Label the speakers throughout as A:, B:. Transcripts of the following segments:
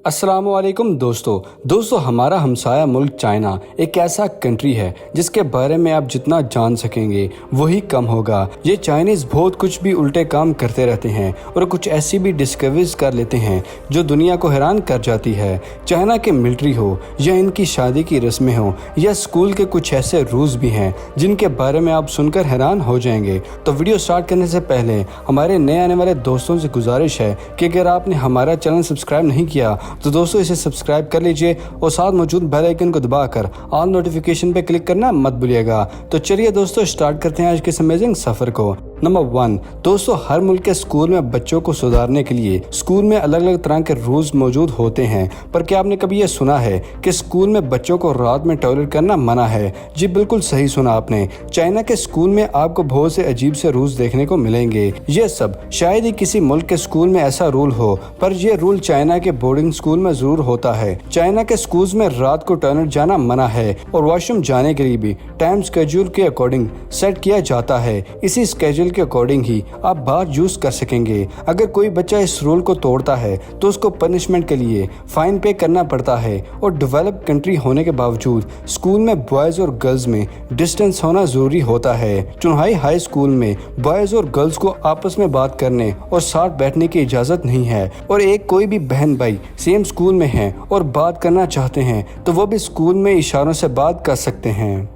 A: अस्सलामुअलैकुम दोस्तों हमारा हमसाया मुल्क चाइना एक ऐसा कंट्री है जिसके बारे में आप जितना जान सकेंगे वही कम होगा। ये चाइनीज़ बहुत कुछ भी उल्टे काम करते रहते हैं और कुछ ऐसी भी डिस्कवरीज कर लेते हैं जो दुनिया को हैरान कर जाती है। चाइना के मिलिट्री हो या इनकी शादी की रस्में हो या स्कूल के कुछ ऐसे रूल्स भी हैं जिनके बारे में आप सुनकर हैरान हो जाएंगे। तो वीडियो स्टार्ट करने से पहले हमारे नए आने वाले दोस्तों से गुजारिश है कि अगर आपने हमारा चैनल सब्सक्राइब नहीं किया तो दोस्तों इसे सब्सक्राइब कर लीजिए और साथ मौजूद बेल आइकन को दबाकर ऑल नोटिफिकेशन पे क्लिक करना मत भूलिएगा। तो चलिए दोस्तों स्टार्ट करते हैं आज के अमेजिंग सफर को। नंबर 1 दोस्तों, हर मुल्क के स्कूल में बच्चों को सुधारने के लिए स्कूल में अलग अलग तरह के रूल्स मौजूद होते हैं। पर क्या आपने कभी ये सुना है कि स्कूल में बच्चों को रात में टॉयलेट करना मना है? जी बिल्कुल सही सुना आपने। चाइना के स्कूल में आपको बहुत से अजीब से रूल्स देखने को मिलेंगे। ये सब शायद ही किसी मुल्क के स्कूल में ऐसा रूल हो, पर यह रूल चाइना के बोर्डिंग स्कूल में जरूर होता है। चाइना के स्कूल में रात को टॉयलेट जाना मना है और वॉशरूम जाने के लिए भी टाइम स्केड्यूल के अकॉर्डिंग सेट किया जाता है। इसी स्केड्यूल के अकॉर्डिंग ही आप बाहर यूज कर सकेंगे। अगर कोई बच्चा इस रूल को तोड़ता है तो उसको पनिशमेंट के लिए फाइन पे करना पड़ता है। और डेवलप कंट्री होने के बावजूद स्कूल में बॉयज और गर्ल्स में डिस्टेंस होना जरूरी होता है। चुनहाई हाई स्कूल में बॉयज और गर्ल्स को आपस में बात करने और साथ बैठने की इजाजत नहीं है। और एक कोई भी बहन भाई सेम स्कूल में हैं और बात करना चाहते हैं तो वो भी स्कूल में इशारों से बात कर सकते हैं।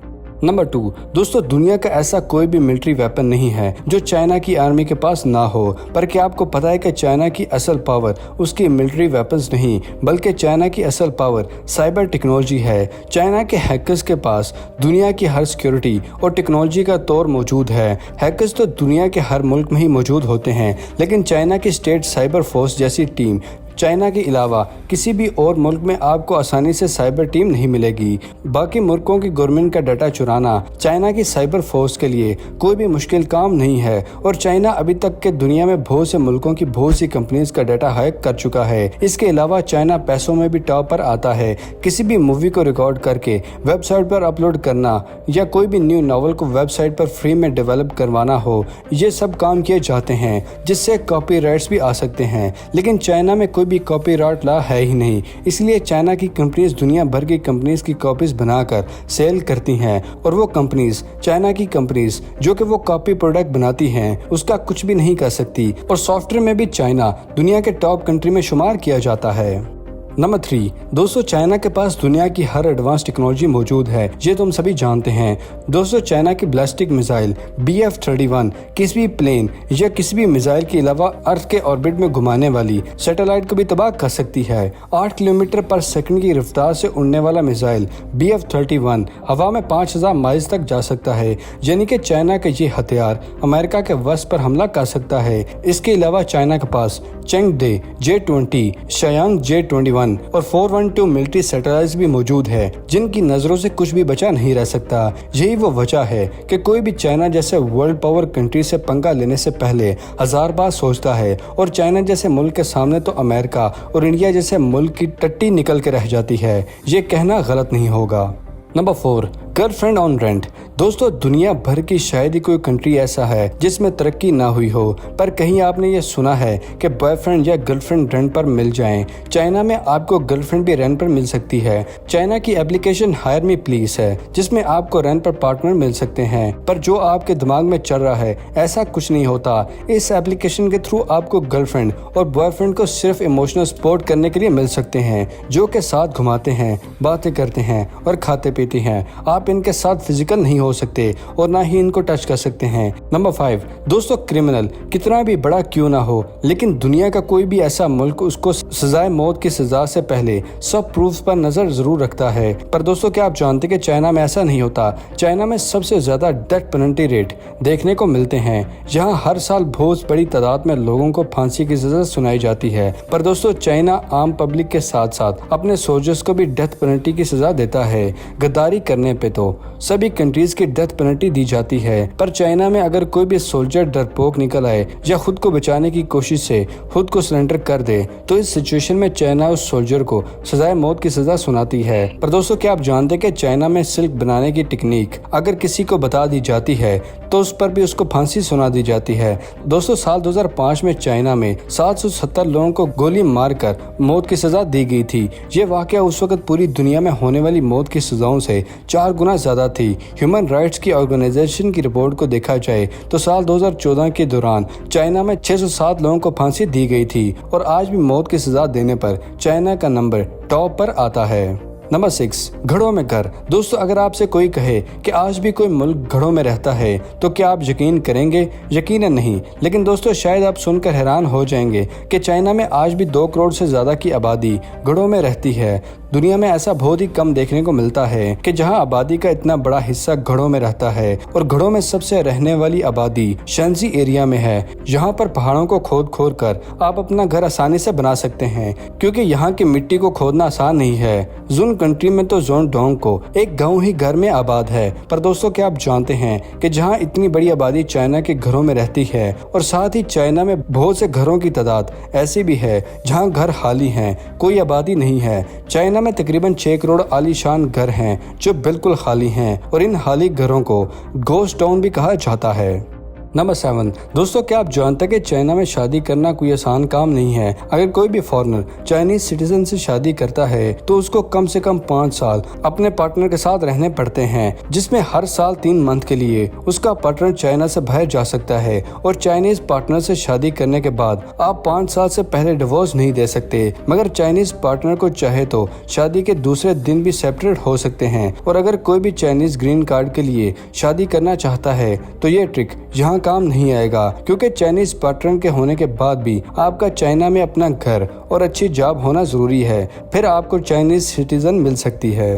A: नंबर 2 दोस्तों, दुनिया का ऐसा कोई भी मिलिट्री वेपन नहीं है जो चाइना की आर्मी के पास ना हो। पर क्या आपको पता है कि चाइना की असल पावर उसकी मिलिट्री वेपन्स नहीं बल्कि चाइना की असल पावर साइबर टेक्नोलॉजी है। चाइना के हैकर्स के पास दुनिया की हर सिक्योरिटी और टेक्नोलॉजी का तौर मौजूद है। हैकर्स तो दुनिया के हर मुल्क में ही मौजूद होते हैं, लेकिन चाइना की स्टेट साइबर फोर्स जैसी टीम चाइना के अलावा किसी भी और मुल्क में आपको आसानी से साइबर टीम नहीं मिलेगी। बाकी मुल्कों की गवर्नमेंट का डाटा चुराना चाइना की साइबर फोर्स के लिए कोई भी मुश्किल काम नहीं है। और चाइना अभी तक के दुनिया में बहुत से मुल्कों की बहुत सी कंपनीज का डाटा हैक कर चुका है। इसके अलावा चाइना पैसों में भी टॉप पर आता है। किसी भी मूवी को रिकॉर्ड करके वेबसाइट पर अपलोड करना या कोई भी न्यू नॉवल को वेबसाइट पर फ्री में डेवलप करवाना हो, ये सब काम किए जाते हैं जिससे कॉपीराइट्स भी आ सकते हैं। लेकिन चाइना में भी कॉपीराइट लॉ है ही नहीं, इसलिए चाइना की कंपनीज दुनिया भर की कंपनीज की कॉपीज बनाकर सेल करती हैं। और वो कंपनीज चाइना की कंपनीज जो कि वो कॉपी प्रोडक्ट बनाती हैं उसका कुछ भी नहीं कर सकती। और सॉफ्टवेयर में भी चाइना दुनिया के टॉप कंट्री में शुमार किया जाता है। नंबर 3 दोस्तों, चाइना के पास दुनिया की हर एडवांस टेक्नोलॉजी मौजूद है, ये तुम सभी जानते हैं। दोस्तों, चाइना की बैलिस्टिक मिसाइल BF-31 किसी भी प्लेन या किसी भी मिसाइल के अलावा अर्थ के ऑर्बिट में घुमाने वाली सैटेलाइट को भी तबाह कर सकती है। 8 किलोमीटर पर सेकंड की रफ्तार से उड़ने वाला मिसाइल BF-31 हवा में 5000 माइल तक जा सकता है। यानी कि चाइना का ये हथियार अमेरिका के वश पर हमला कर सकता है। इसके अलावा चाइना के पास चेंगडे J-20, शायांग J-21 और 412 मिलिट्री सैटेलाइट्स भी मौजूद है जिनकी नजरों से कुछ भी बचा नहीं रह सकता। यही वो वजह है कि कोई भी चाइना जैसे वर्ल्ड पावर कंट्री से पंगा लेने से पहले 1000 बार सोचता है। और चाइना जैसे मुल्क के सामने तो अमेरिका और इंडिया जैसे मुल्क की टट्टी निकल के रह जाती है। ये कहना गलत नहीं होगा। Number 4 girlfriend on rent. दोस्तों, दुनिया भर की शायद ही कोई कंट्री ऐसा है जिसमें तरक्की ना हुई हो, पर कहीं आपने ये सुना है कि बॉयफ्रेंड या गर्लफ्रेंड रेंट पर मिल जाएं। चाइना में आपको गर्लफ्रेंड भी रेंट पर मिल सकती है। चाइना की एप्लीकेशन हायर मी प्लीज है जिसमें आपको रेंट पर पार्टनर मिल सकते हैं। पर जो आपके दिमाग में चल रहा है ऐसा कुछ नहीं होता। इस एप्लीकेशन के थ्रू आपको गर्लफ्रेंड और बॉयफ्रेंड को सिर्फ इमोशनल सपोर्ट करने के लिए मिल सकते हैं, जो के साथ घुमाते हैं, बातें करते हैं और खाते पीते हैं। आप इनके साथ फिजिकल नहीं हो सकते और ना ही इनको टच कर सकते हैं। नंबर 5 दोस्तों, क्रिमिनल कितना भी बड़ा क्यों ना हो, लेकिन दुनिया का कोई भी ऐसा मुल्क उसको सजाए मौत की सजा से पहले सब प्रूफ्स पर नजर जरूर रखता है। पर दोस्तों, क्या आप जानते कि चाइना में ऐसा नहीं होता? चाइना में सबसे ज्यादा डेथ पेनल्टी रेट देखने को मिलते हैं। यहाँ हर साल बहुत बड़ी तादाद में लोगों को फांसी की सजा सुनाई जाती है। पर दोस्तों, चाइना आम पब्लिक के साथ साथ अपने सोल्जर्स को भी डेथ पेनल्टी की सजा देता है। गद्दारी करने पे तो सभी कंट्रीज की डेथ पेनल्टी दी जाती है। पर चाइना में अगर कोई भी सोल्जर डरपोक निकल आए या खुद को बचाने की कोशिश से खुद को सरेंडर कर दे तो इस सिचुएशन में चाइना उस सोल्जर को सजाए मौत की सजा सुनाती है। पर दोस्तों, क्या आप जानते हैं कि चाइना में सिल्क बनाने की टेक्निक अगर किसी को बता दी जाती है तो उस पर भी उसको फांसी सुना दी जाती है। दोस्तों, साल 2005 में चाइना में 770 लोगों को गोली मारकर मौत की सजा दी गई थी। ये वाकया उस वक्त पूरी दुनिया में होने वाली मौत की सजाओं से 4 गुना ज्यादा थी। ह्यूमन राइट्स की ऑर्गेनाइजेशन की रिपोर्ट को देखा जाए तो साल 2014 के दौरान चाइना में 607 लोगों को फांसी दी गई थी और आज भी मौत की सजा देने पर चाइना का नंबर टॉप पर आता है। नंबर 6, घड़ों में घर। दोस्तों, अगर आपसे कोई कहे कि आज भी कोई मुल्क घड़ों में रहता है तो क्या आप यकीन करेंगे? यकीनन नहीं। लेकिन दोस्तों, शायद आप सुनकर हैरान हो जाएंगे कि चाइना में आज भी 2 करोड़ से ज्यादा की आबादी घड़ों में रहती है। दुनिया में ऐसा बहुत ही कम देखने को मिलता है कि जहां आबादी का इतना बड़ा हिस्सा घड़ों में रहता है। और घड़ों में सबसे रहने वाली आबादी शंजी एरिया में है। यहाँ पर पहाड़ों को खोद कर आप अपना घर आसानी से बना सकते हैं, क्योंकि यहाँ की मिट्टी को खोदना आसान नहीं है। जुन कंट्री में तो जोनडोंग को एक गांव ही घर में आबाद है। पर दोस्तों, क्या आप जानते हैं कि जहां इतनी बड़ी आबादी चाइना के घरों में रहती है और साथ ही चाइना में बहुत से घरों की तादाद ऐसी भी है जहां घर खाली हैं, कोई आबादी नहीं है। चाइना में तकरीबन 6 करोड़ आलीशान घर हैं जो बिल्कुल खाली हैं और इन खाली घरों को गोस्ट टाउन भी कहा जाता है। नंबर 7, दोस्तों, क्या आप जानते हैं कि चाइना में शादी करना कोई आसान काम नहीं है। अगर कोई भी फॉरेनर चाइनीज सिटीजन से शादी करता है तो उसको कम से कम 5 साल अपने पार्टनर के साथ रहने पड़ते हैं, जिसमें हर साल 3 मंथ के लिए उसका पार्टनर चाइना से बाहर जा सकता है। और चाइनीज पार्टनर से शादी करने के बाद आप 5 साल से पहले डिवोर्स नहीं दे सकते, मगर चाइनीज पार्टनर को चाहे तो शादी के दूसरे दिन भी सेपरेट हो सकते हैं। और अगर कोई भी चाइनीज ग्रीन कार्ड के लिए शादी करना चाहता है तो ये ट्रिक यहाँ काम नहीं आएगा, क्योंकि चाइनीज पार्टनर के होने के बाद भी आपका चाइना में अपना घर और अच्छी जॉब होना जरूरी है, फिर आपको चाइनीज सिटीजन मिल सकती है।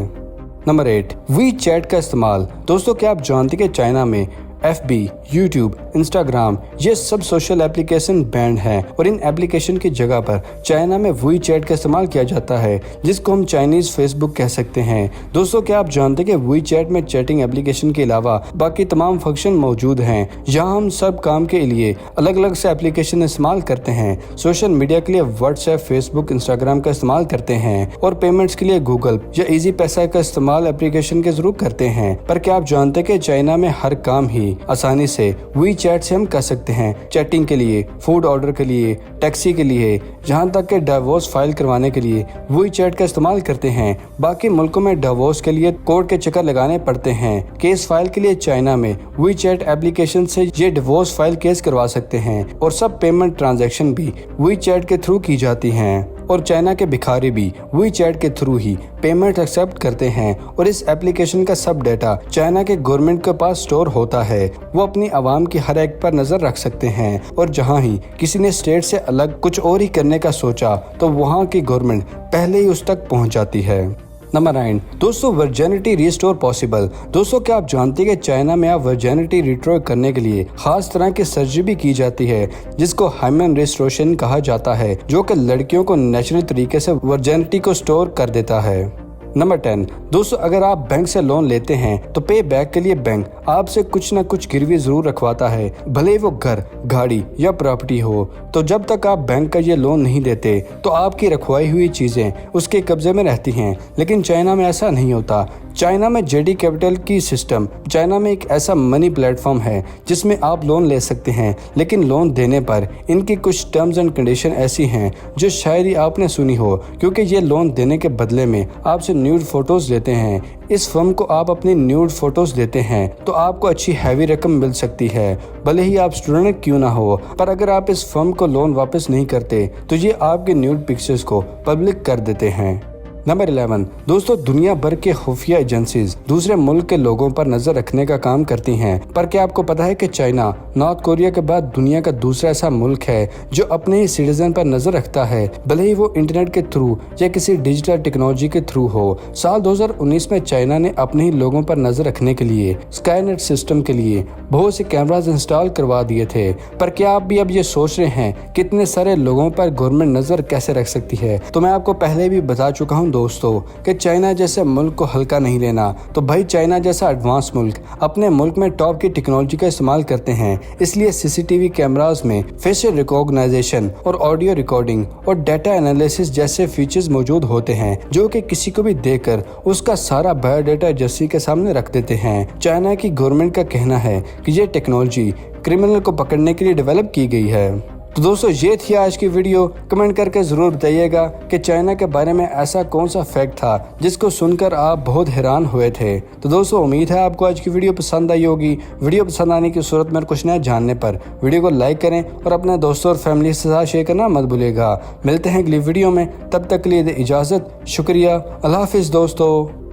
A: नंबर 8, वी चैट का इस्तेमाल। दोस्तों, क्या आप जानते हैं कि चाइना में FB, YouTube, Instagram ये सब सोशल एप्लीकेशन बैंड हैं और इन एप्लीकेशन की जगह पर चाइना में वी चैट का इस्तेमाल किया जाता है, जिसको हम चाइनीज फेसबुक कह सकते हैं। दोस्तों, क्या आप जानते हैं कि वी चैट में चैटिंग एप्लीकेशन के अलावा बाकी तमाम फंक्शन मौजूद हैं, जहां हम सब काम के लिए अलग अलग से एप्लीकेशन इस्तेमाल करते हैं। सोशल मीडिया के लिए व्हाट्सएप, फेसबुक, इंस्टाग्राम का इस्तेमाल करते हैं और पेमेंट्स के लिए गूगल या इजी पैसा का इस्तेमाल एप्लीकेशन के जरूर करते हैं। पर क्या आप जानते हैं कि चाइना में हर काम ही आसानी से वी चैट से हम कर सकते हैं। चैटिंग के लिए, फूड ऑर्डर के लिए, टैक्सी के लिए, जहां तक कि डिवोर्स फाइल करवाने के लिए वी चैट का इस्तेमाल करते हैं। बाकी मुल्कों में डिवोर्स के लिए कोर्ट के चक्कर लगाने पड़ते हैं। केस फाइल के लिए चाइना में वी चैट एप्लीकेशन से ये डिवोर्स फाइल केस करवा सकते हैं और सब पेमेंट ट्रांजैक्शन भी वी चैट के थ्रू की जाती हैं। और चाइना के भिखारी भी वी चैट के थ्रू ही पेमेंट एक्सेप्ट करते हैं और इस एप्लीकेशन का सब डेटा चाइना के गवर्नमेंट के पास स्टोर होता है। वो अपनी आवाम की हर एक पर नजर रख सकते हैं और जहां ही किसी ने स्टेट से अलग कुछ और ही करने का सोचा तो वहां की गवर्नमेंट पहले ही उस तक पहुंच जाती है। नंबर 9, दोस्तों, वर्जिनिटी रिस्टोर पॉसिबल। दोस्तों, क्या आप जानते हैं कि चाइना में आप वर्जिनिटी रिस्टोर करने के लिए खास तरह की सर्जरी भी की जाती है, जिसको हाइमेन रिस्टोरेशन कहा जाता है, जो कि लड़कियों को नेचुरल तरीके से वर्जिनिटी को स्टोर कर देता है। नंबर 10, दोस्तों, अगर आप बैंक से लोन लेते हैं तो पे बैक के लिए बैंक आपसे कुछ न कुछ गिरवी जरूर रखवाता है, भले ही वो घर, गाड़ी या प्रॉपर्टी हो। तो जब तक आप बैंक का ये लोन नहीं देते तो आपकी रखवाई हुई चीजें उसके कब्जे में रहती हैं। लेकिन चाइना में ऐसा नहीं होता। चाइना में जेडी कैपिटल की सिस्टम चाइना में एक ऐसा मनी प्लेटफॉर्म है जिसमें आप लोन ले सकते हैं, लेकिन लोन देने पर इनकी कुछ टर्म्स एंड कंडीशन ऐसी हैं जो शायद ही आपने सुनी हो, क्योंकि ये लोन देने के बदले में आपसे न्यूड फोटोज लेते हैं। इस फर्म को आप अपनी न्यूड फोटोज देते हैं तो आपको अच्छी हैवी रकम मिल सकती है, भले ही आप स्टूडेंट क्यों ना हो। पर अगर आप इस फर्म को लोन वापस नहीं करते तो ये आपके न्यूड पिक्चर्स को पब्लिक कर देते हैं। नंबर 11, दोस्तों, दुनिया भर के खुफिया एजेंसीज दूसरे मुल्क के लोगों पर नजर रखने का काम करती हैं। पर क्या आपको पता है कि चाइना नॉर्थ कोरिया के बाद दुनिया का दूसरा ऐसा मुल्क है जो अपने ही सिटीजन पर नजर रखता है, भले ही वो इंटरनेट के थ्रू या किसी डिजिटल टेक्नोलॉजी के थ्रू हो। साल 2019 में चाइना ने अपने ही लोगों पर नजर रखने के लिए स्काईनेट सिस्टम के लिए बहुत से कैमरास इंस्टॉल करवा दिए थे। पर क्या आप भी अब ये सोच रहे हैं कितने सारे लोगों पर गवर्नमेंट नजर कैसे रख सकती है? तो मैं आपको पहले भी बता चुका हूँ दोस्तों कि चाइना जैसे मुल्क को हल्का नहीं लेना। तो भाई चाइना जैसा एडवांस मुल्क अपने मुल्क में टॉप की टेक्नोलॉजी का इस्तेमाल करते हैं, इसलिए सीसीटीवी कैमरास में फेशियल रिकॉग्नाइजेशन और ऑडियो रिकॉर्डिंग और डाटा एनालिसिस जैसे फीचर्स मौजूद होते हैं जो कि किसी को भी देखकर उसका सारा बायोडाटा एजेंसी के सामने रख देते हैं। चाइना की गवर्नमेंट का कहना है कि ये टेक्नोलॉजी क्रिमिनल को पकड़ने के लिए डेवलप की गई है। तो दोस्तों ये थी आज की वीडियो। कमेंट करके ज़रूर बताइएगा कि चाइना के बारे में ऐसा कौन सा फैक्ट था जिसको सुनकर आप बहुत हैरान हुए थे। तो दोस्तों उम्मीद है आपको आज की वीडियो पसंद आई होगी। वीडियो पसंद आने की सूरत में कुछ नया जानने पर वीडियो को लाइक करें और अपने दोस्तों और फैमिली के साथ शेयर करना मत भूलिएगा। मिलते हैं अगली वीडियो में, तब तक के लिए इजाज़त। शुक्रिया। अल्लाह हाफिज़ दोस्तों।